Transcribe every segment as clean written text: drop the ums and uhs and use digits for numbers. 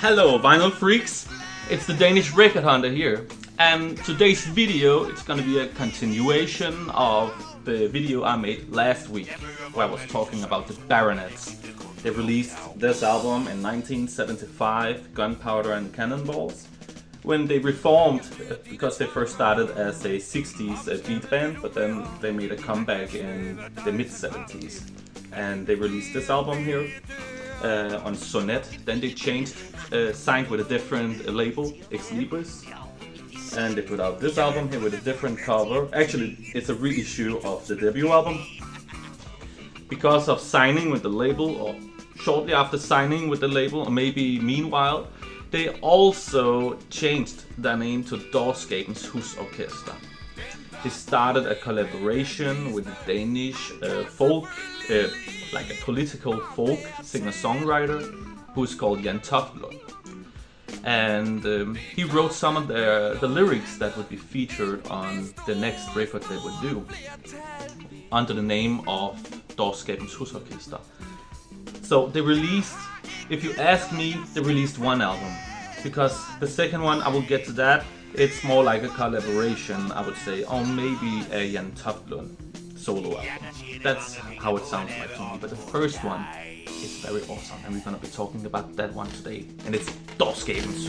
Hello vinyl freaks, it's the Danish record hunter here, and today's video it's gonna be a continuation of the video I made last week where I was talking about the Baronets. They released this album in 1975, Gunpowder and Cannonballs, when they reformed because they first started as a 60s beat band, but then they made a comeback in the mid-70s. And they released this album here on Sonnet. Then they changed, signed with a different label, Ex Libris. And they put out this album here with a different cover. Actually, it's a reissue of the debut album. Because of signing with the label, or shortly after signing with the label, or maybe meanwhile, they also changed their name to Dårskabens Orkester. They started a collaboration with a Danish folk, like a political folk singer-songwriter who's called Jan Toftlund. And he wrote some of the lyrics that would be featured on the next record they would do under the name of Dårskabens Orkester. So they released, if you ask me, they released one album, because the second one, I will get to that, it's more like a collaboration, I would say, or maybe a Jan Toftlund solo album. That's how it sounds like to me, but the first one is very awesome, and we're gonna be talking about that one today, and it's Dårskabens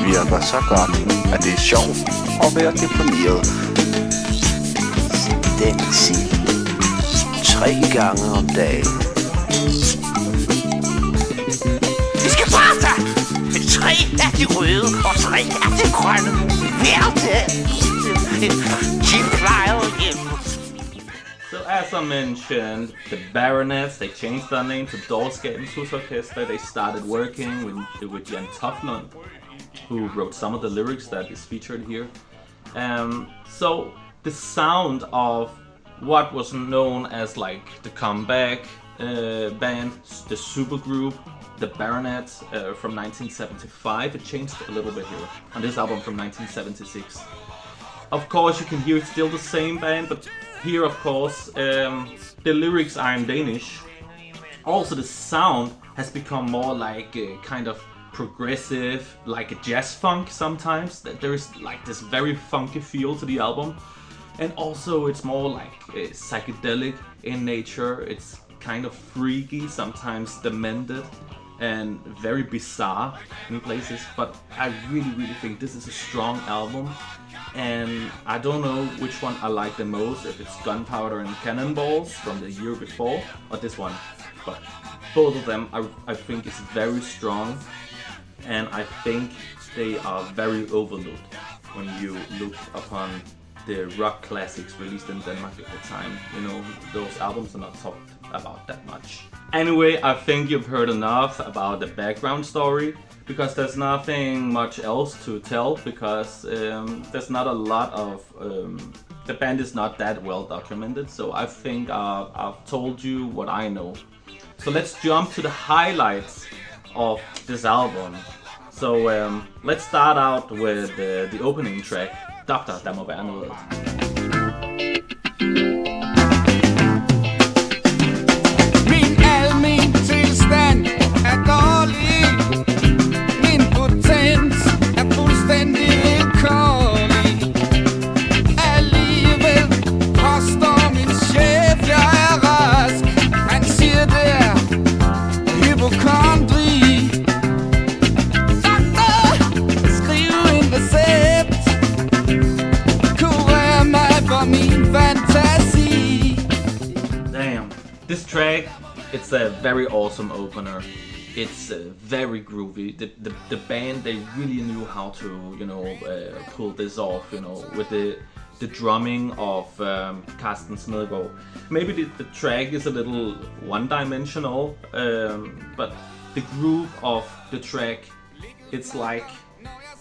virker så godt, at det er sjovt at være deprimeret. Stencil 3 gange om dagen. Vi skal prate! 3 er de røde, og 3 er de grønne. Hver dag! So as I mentioned, the Baronets, they changed their name to Dårskabens Orkester. They started working with Jan Toftlund, who wrote some of the lyrics that is featured here. So the sound of what was known as like the comeback band, the supergroup, the Baronets from 1975, it changed a little bit here on this album from 1976. Of course, you can hear it's still the same band, but here, of course, the lyrics are in Danish. Also, the sound has become more like a kind of progressive, like a jazz funk sometimes. There is like this very funky feel to the album, and also it's more like psychedelic in nature. It's kind of freaky, sometimes demented, and very bizarre in places. But I really think this is a strong album, and I don't know which one I like the most, if it's Gunpowder and Cannonballs from the year before or this one, but both of them I think is very strong. And I think they are very overlooked when you look upon the rock classics released in Denmark at the time. You know, those albums are not talked about that much. Anyway, I think you've heard enough about the background story, because there's nothing much else to tell, because there's not a lot of... the band is not that well documented, so I think I've told you what I know. So let's jump to the highlights of this album. So let's start out with the opening track, Doctor, der må være noget. Min almen tilstand er dårlig. Min potens er fuldstændig vilkårlig. Alligevel påstår min chef, jeg er rask. Han siger, det er hypokondri. Damn, this track, it's a very awesome opener. It's very groovy. The band, they really knew how to, you know, pull this off, you know, with the drumming of Carsten Smedegaard. Maybe the track is a little one-dimensional, but the groove of the track, it's like,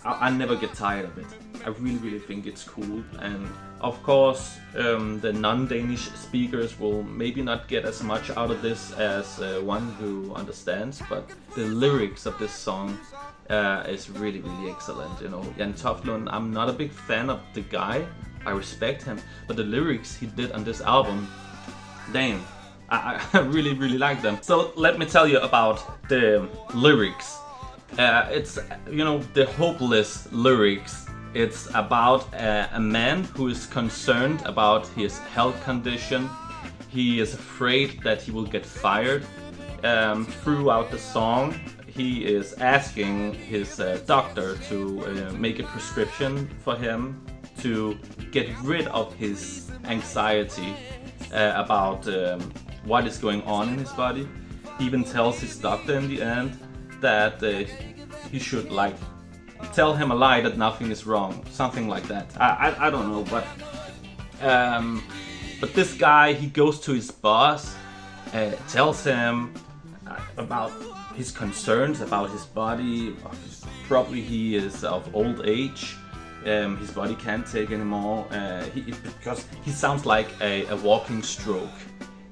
I never get tired of it. I really think it's cool. And of course, the non-Danish speakers will maybe not get as much out of this as one who understands, but the lyrics of this song is really excellent. You know, Jan Toftlund, I'm not a big fan of the guy. I respect him, but the lyrics he did on this album, damn, I really like them. So let me tell you about the lyrics. It's, you know, the hopeless lyrics. It's about a man who is concerned about his health condition. He is afraid that he will get fired. Throughout the song, he is asking his doctor to make a prescription for him to get rid of his anxiety about what is going on in his body. He even tells his doctor in the end that he should like tell him a lie that nothing is wrong, something like that. I don't know, but this guy, he goes to his boss, tells him about his concerns about his body. Probably he is of old age. His body can't take anymore because he sounds like a walking stroke.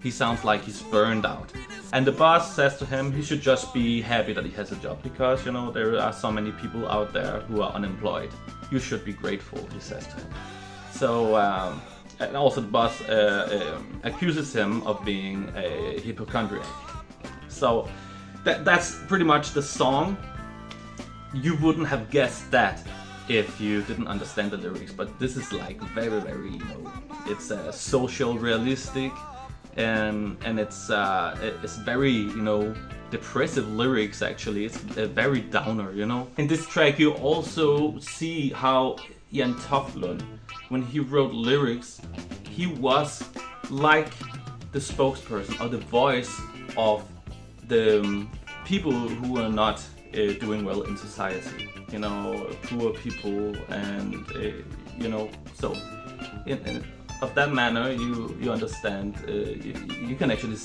He sounds like he's burned out. And the boss says to him he should just be happy that he has a job because, you know, there are so many people out there who are unemployed. You should be grateful, he says to him. So, and also the boss accuses him of being a hypochondriac. So that's pretty much the song. You wouldn't have guessed that if you didn't understand the lyrics, but this is like very, you know, it's social realistic, and it's very, you know, depressive lyrics. Actually, it's very downer, you know. In this track, you also see how Jan Toftlund, when he wrote lyrics, he was like the spokesperson or the voice of the people who are not doing well in society, you know, poor people, and you know, so in of that manner you understand, you can actually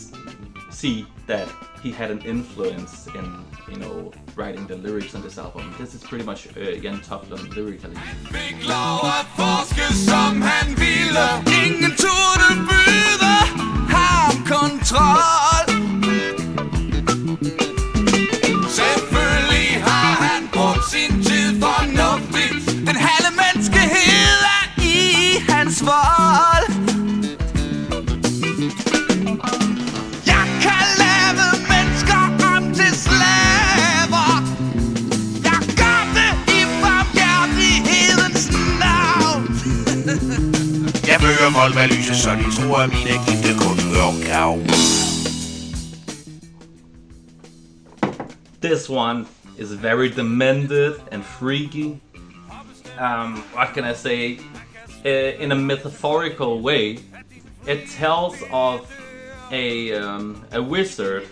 see that he had an influence in, you know, writing the lyrics on this album. This is pretty much Jan Toftlund lyrically. Fik lov at forske som han ville. Ingen turde byde ham kontrol. Selvfølgelig har han brugt sin tid fornuftigt. Den halve menneskehed er i hans vold. Jeg kan lave mennesker om til slaver. Jeg gør det i barmhjertighedens navn. Jeg bøger vold med lyset, så de tror, at mine gifte kun hører gav. This one is very demented and freaky. What can I say? In a metaphorical way, it tells of a wizard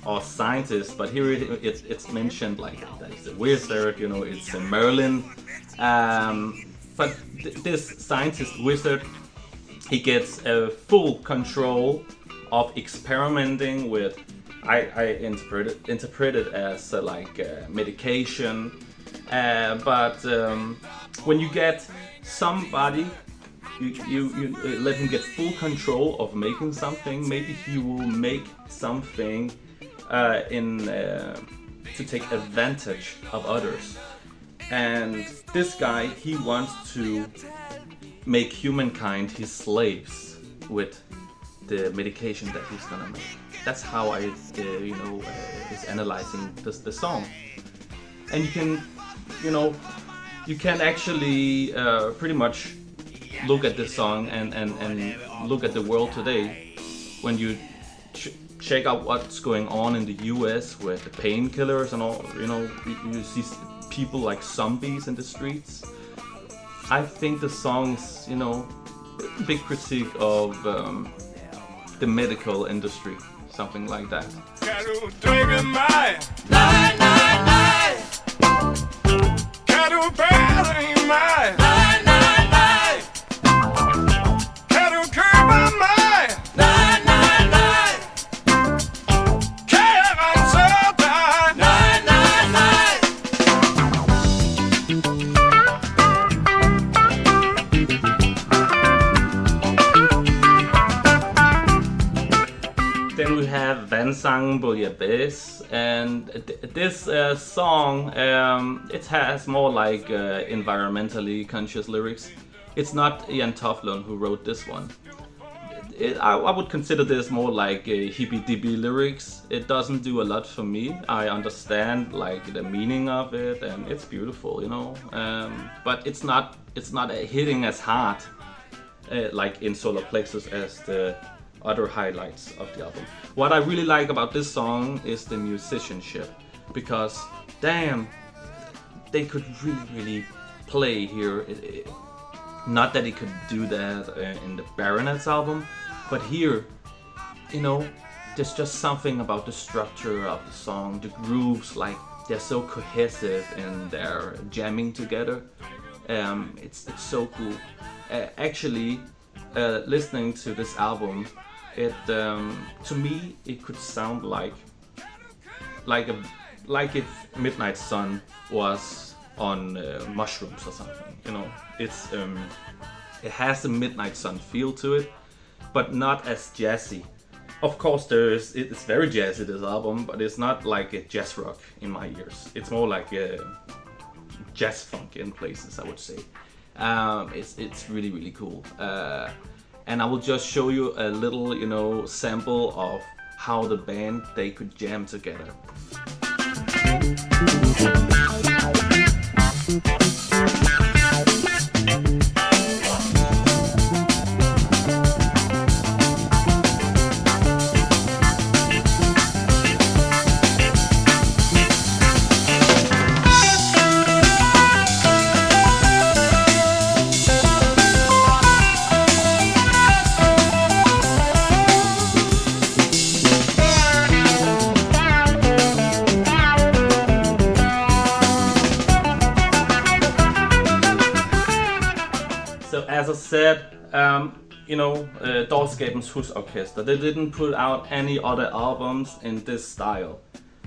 or scientist, but here it's mentioned like that it's a wizard, you know, it's a Merlin. But this scientist wizard, he gets full control of experimenting with, I interpret it as medication, but when you get somebody, you let him get full control of making something, maybe he will make something to take advantage of others. And this guy, he wants to make humankind his slaves with the medication that he's gonna make. That's how I, is analyzing the song. And you can, you can actually pretty much look at this song and look at the world today. When you check out what's going on in the US with the painkillers and all, you see people like zombies in the streets. I think the song is, a big critique of the medical industry, something like that. Kan du drikke mig? Nej, nej, nej. Kan du bære mig? Nej, nej, nej. Kan du købe mig? Nej, nej, nej. Kan jeg rense dig? Nej, nej, nej. Ensemble Bass, and this song, it has more like environmentally conscious lyrics. It's not Jan Toflund who wrote this one. I would consider this more like hippie-dippy lyrics. It doesn't do a lot for me. I understand like the meaning of it, and it's beautiful, you know. But it's not hitting as hard like in Solar Plexus as the other highlights of the album. What I really like about this song is the musicianship, because damn, they could really play here. Not that he could do that in the Baronets album, but here, you know, there's just something about the structure of the song, the grooves, like they're so cohesive in their jamming together. It's so cool. Actually, listening to this album, it to me it could sound like if Midnight Sun was on mushrooms or something. You know, it has a Midnight Sun feel to it, but not as jazzy. Of course, it's very jazzy, this album, but it's not like a jazz rock in my ears. It's more like a jazz funk in places, I would say. It's really cool. And I will just show you a little, you know, sample of how the band, they could jam together. So as I said, you know, Dårskabens Orkester, they didn't put out any other albums in this style.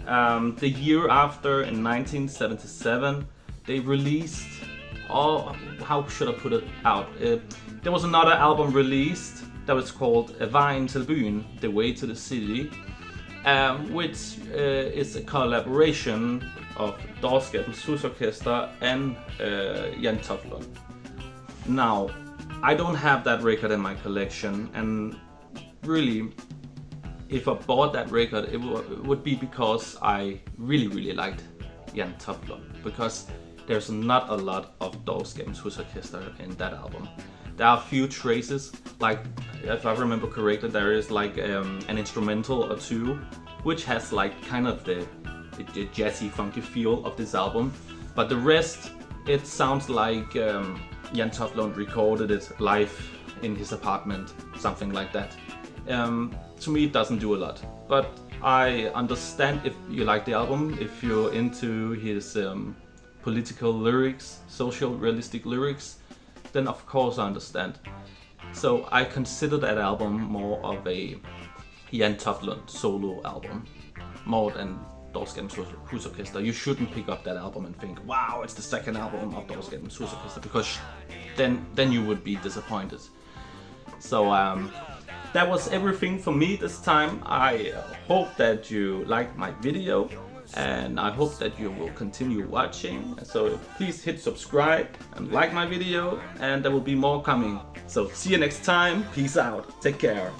The year after, in 1977, they released, how should I put it out? There was another album released that was called Vejen til byen, The Way to the City, which is a collaboration of Dårskabens Orkester and Jan Toflund. Now, I don't have that record in my collection, and really, if I bought that record, it would be because I really liked Jan Toflund, because there's not a lot of Dårskabens Orkester in that album. There are a few traces, like, if I remember correctly, there is like an instrumental or two, which has like kind of the jazzy, funky feel of this album, but the rest, it sounds like Jan Toflund recorded it live in his apartment, something like that. To me, it doesn't do a lot, but I understand if you like the album, if you're into his political lyrics, social realistic lyrics, then of course I understand. So I consider that album more of a Jan Toflund solo album, more than Dårskabens Orkester. You shouldn't pick up that album and think, wow, it's the second album of Dårskabens Orkester, because then you would be disappointed. So that was everything for me this time. I hope that you liked my video, and I hope that you will continue watching. So please hit subscribe and like my video, and there will be more coming. So see you next time. Peace out. Take care.